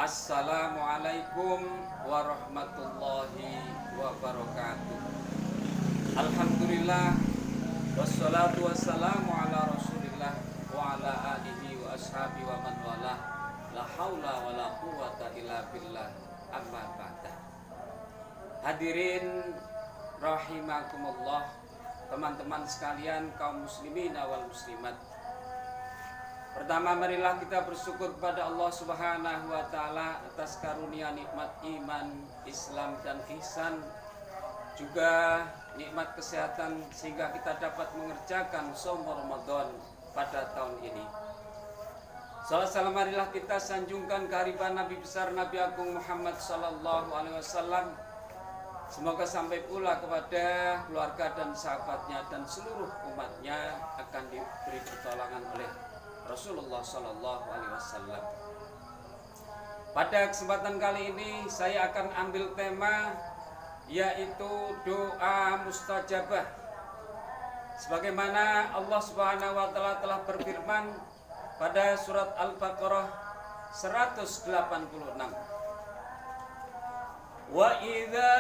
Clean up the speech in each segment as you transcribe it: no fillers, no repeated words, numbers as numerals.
Assalamualaikum warahmatullahi wabarakatuh. Alhamdulillah, wassalatu wassalamu ala rasulillah wa ala alihi wa ashabi wa man walah. La haula wa la quwata illa billah, amma ba'da. Hadirin rahimakumullah, teman-teman sekalian, kaum muslimin wal muslimat. Pertama, marilah kita bersyukur kepada Allah Subhanahu wa taala atas karunia nikmat iman, Islam dan ihsan, juga nikmat kesehatan sehingga kita dapat mengerjakan shaum Ramadan pada tahun ini. Salam salam marilah kita sanjungkan kehadiran Nabi besar Nabi Agung Muhammad sallallahu alaihi wasallam. Semoga sampai pula kepada keluarga dan sahabatnya dan seluruh umatnya akan diberi pertolongan oleh Rasulullah Sallallahu Alaihi Wasallam. Pada kesempatan kali ini saya akan ambil tema yaitu doa mustajabah. Sebagaimana Allah Subhanahu Wa Taala telah berfirman pada surat Al-Baqarah 186. Wa idza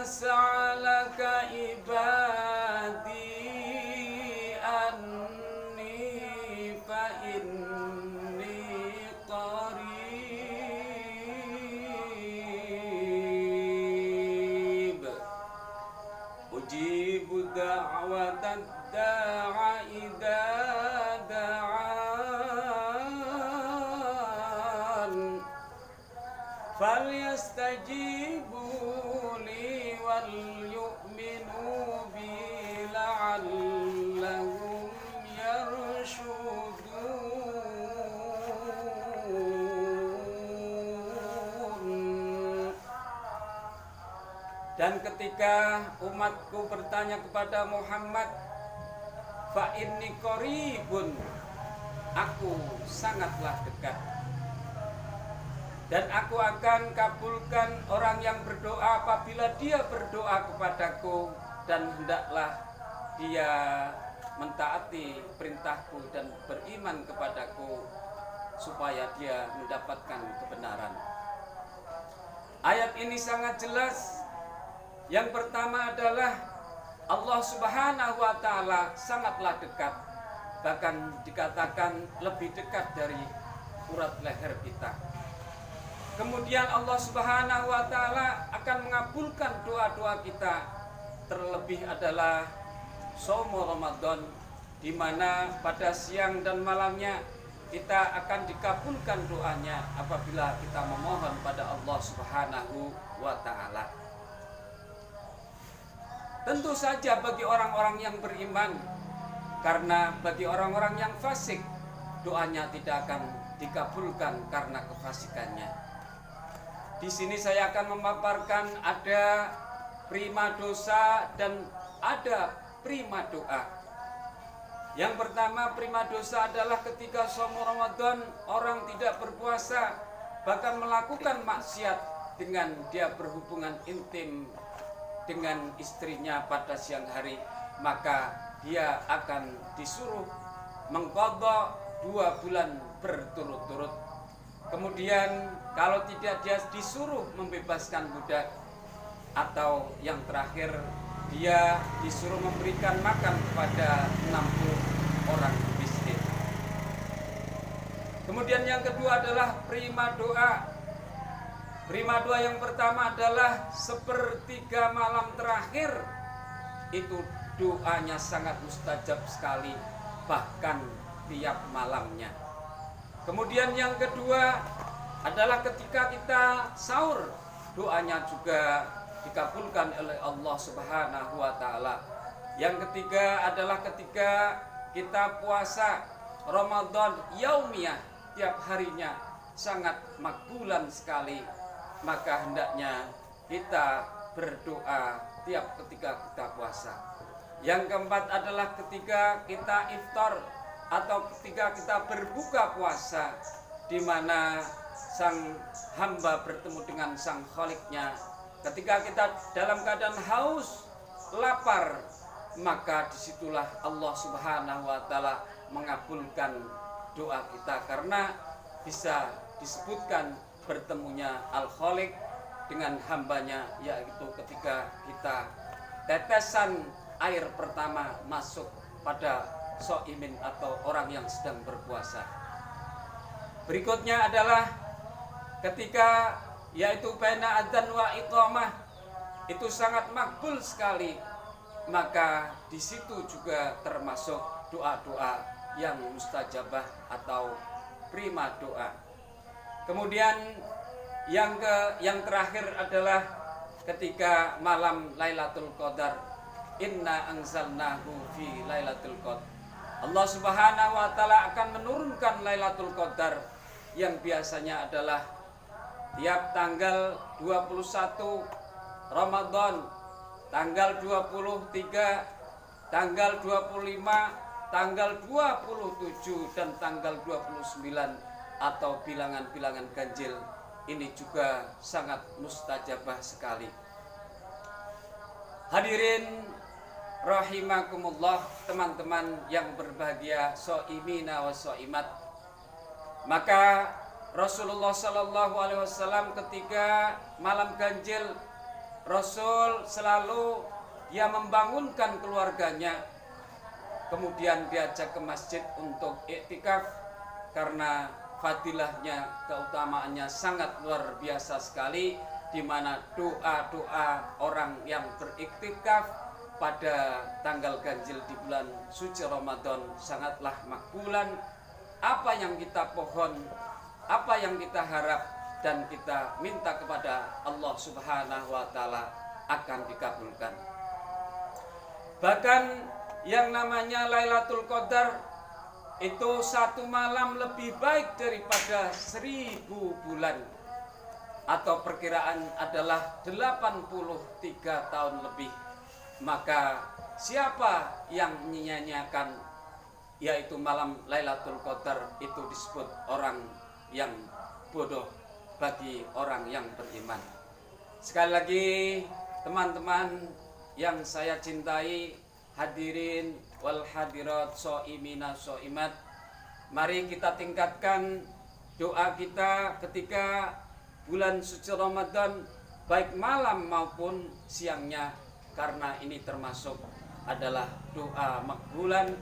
sa'alaka ibadi ujibu da'watad da'a idza da'an falyastajibu li wal yu'minu bi la'allahum yarshudun. Dan ketika umatku bertanya kepada Muhammad, fa inni qaribun, aku sangatlah dekat, dan aku akan kabulkan orang yang berdoa apabila dia berdoa kepadaku, dan hendaklah dia mentaati perintahku dan beriman kepadaku supaya dia mendapatkan kebenaran. Ayat ini sangat jelas. Yang pertama adalah Allah Subhanahu wa taala sangatlah dekat, bahkan dikatakan lebih dekat dari urat leher kita. Kemudian Allah Subhanahu wa taala akan mengabulkan doa-doa kita. Terlebih adalah shaum Ramadan, di mana pada siang dan malamnya kita akan dikabulkan doanya apabila kita memohon pada Allah Subhanahu wa taala. Tentu saja bagi orang-orang yang beriman, karena bagi orang-orang yang fasik doanya tidak akan dikabulkan karena kefasikannya. Di sini saya akan memaparkan ada prima dosa dan ada prima doa. Yang pertama, prima dosa adalah ketika shaum Ramadan orang tidak berpuasa, bahkan melakukan maksiat dengan dia berhubungan intim dengan istrinya pada siang hari, maka dia akan disuruh mengqadha 2 bulan berturut-turut. Kemudian kalau tidak, dia disuruh membebaskan budak, atau yang terakhir dia disuruh memberikan makan kepada 60 orang miskin. Kemudian yang kedua adalah prima doa. Prima doa yang pertama adalah sepertiga malam terakhir, itu doanya sangat mustajab sekali, bahkan tiap malamnya. Kemudian yang kedua adalah ketika kita sahur, doanya juga dikabulkan oleh Allah Subhanahu wa taala. Yang ketiga adalah ketika kita puasa Ramadan yaumiyah, tiap harinya sangat makbulan sekali, maka hendaknya kita berdoa tiap ketika kita puasa. Yang keempat adalah ketika kita iftar atau ketika kita berbuka puasa, di mana sang hamba bertemu dengan sang Khaliknya. Ketika kita dalam keadaan haus, lapar, maka disitulah Allah Subhanahu wa taala mengabulkan doa kita, karena bisa disebutkan bertemunya Al-Khaliq dengan hambanya, yaitu ketika kita tetesan air pertama masuk pada so'imin atau orang yang sedang berpuasa. Berikutnya adalah ketika yaitu baina adzan wa iqamah, itu sangat makbul sekali, maka di situ juga termasuk doa-doa yang mustajabah atau prima doa. Kemudian yang terakhir adalah ketika malam Lailatul Qadar. Inna anzalnahu fi Lailatul Qadar. Allah Subhanahu wa taala akan menurunkan Lailatul Qadar yang biasanya adalah tiap tanggal 21 Ramadan, tanggal 23, tanggal 25, tanggal 27 dan tanggal 29 atau bilangan-bilangan ganjil. Ini juga sangat mustajabah sekali. Hadirin rahimakumullah, teman-teman yang berbahagia, so'imina wa so'imat. Maka Rasulullah Sallallahu Alaihi Wasallam ketika malam ganjil, Rasul selalu dia membangunkan keluarganya, kemudian diajak ke masjid untuk iktikaf karena fadilahnya, keutamaannya sangat luar biasa sekali, di mana doa-doa orang yang beriktikaf pada tanggal ganjil di bulan suci Ramadan sangatlah makbulan. Apa yang kita pohon, apa yang kita harap dan kita minta kepada Allah Subhanahu wa taala akan dikabulkan. Bahkan yang namanya Lailatul Qadar itu satu malam lebih baik daripada 1000 bulan, atau perkiraan adalah 83 tahun lebih. Maka siapa yang menyanyiakan yaitu malam Lailatul Qadar itu disebut orang yang bodoh bagi orang yang beriman. Sekali lagi teman-teman yang saya cintai, hadirin wal hadirat, so'imina so'imat, mari kita tingkatkan doa kita ketika bulan suci Ramadan, baik malam maupun siangnya, karena ini termasuk adalah doa makbulan.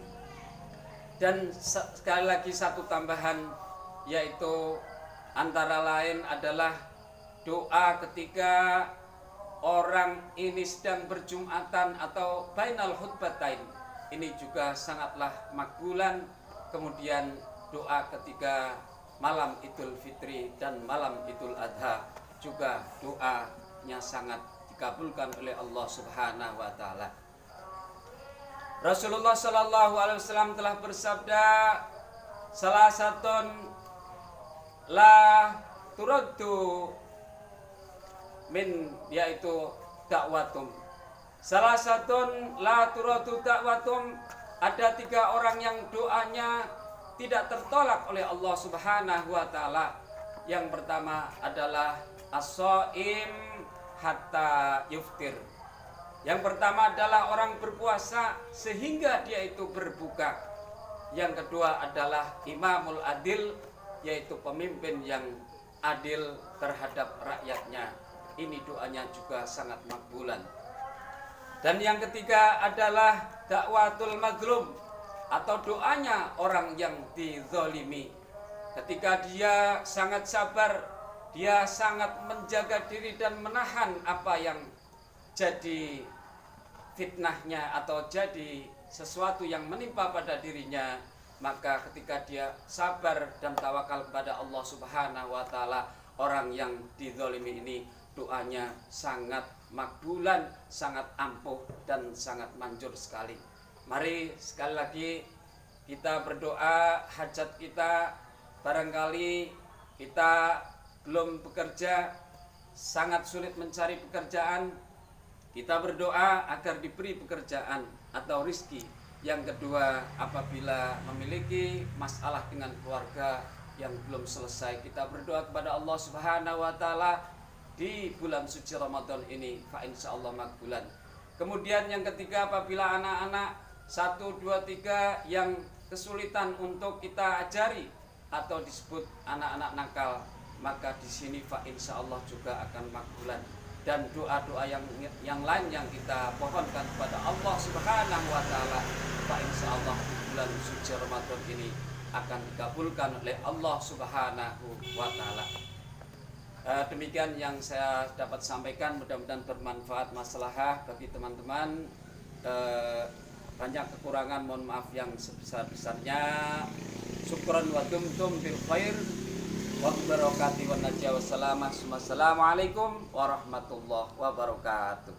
Dan sekali lagi satu tambahan, yaitu antara lain adalah doa ketika orang ini sedang berjumatan atau bainal khutbatain, ini juga sangatlah makbulan. Kemudian doa ketika malam Idul Fitri dan malam Idul Adha juga doanya sangat dikabulkan oleh Allah Subhanahu wa taala. Rasulullah Sallallahu Alaihi Wasallam telah bersabda, salah satu la turaddu min, yaitu dakwatum. Salah satu la turaddu dakwatum, ada 3 orang yang doanya tidak tertolak oleh Allah Subhanahu wa taala. Yang pertama adalah as-shaim hatta yuftir. Yang pertama adalah orang berpuasa sehingga dia itu berbuka. Yang kedua adalah imamul adil, yaitu pemimpin yang adil terhadap rakyatnya. Ini doanya juga sangat makbulan. Dan yang ketiga adalah dakwatul mazlum, atau doanya orang yang dizalimi. Ketika dia sangat sabar, dia sangat menjaga diri dan menahan apa yang jadi fitnahnya atau jadi sesuatu yang menimpa pada dirinya, maka ketika dia sabar dan tawakal kepada Allah Subhanahu wa taala, orang yang dizalimi ini doanya sangat makbulan, sangat ampuh dan sangat manjur sekali. Mari sekali lagi kita berdoa hajat kita. Barangkali kita belum bekerja, sangat sulit mencari pekerjaan, kita berdoa agar diberi pekerjaan atau rizki. Yang kedua, apabila memiliki masalah dengan keluarga yang belum selesai, kita berdoa kepada Allah Subhanahu wa taala di bulan suci Ramadan ini, fa insyaallah makbulan. Kemudian yang ketiga, apabila anak-anak 1, 2, 3 yang kesulitan untuk kita ajari atau disebut anak-anak nakal, maka di sini fa insyaallah juga akan makbulan. Dan doa-doa yang lain yang kita pohonkan kepada Allah Subhanahu wa taala, fa insyaallah di bulan suci Ramadan ini akan dikabulkan oleh Allah Subhanahu wa taala. Demikian yang saya dapat sampaikan, mudah-mudahan bermanfaat maslahah bagi teman-teman. Banyak kekurangan mohon maaf yang sebesar-besarnya. Syukran wa dumtum bil khair wa barakatuh wa najwa salamah. Wassalamualaikum warahmatullahi wabarakatuh.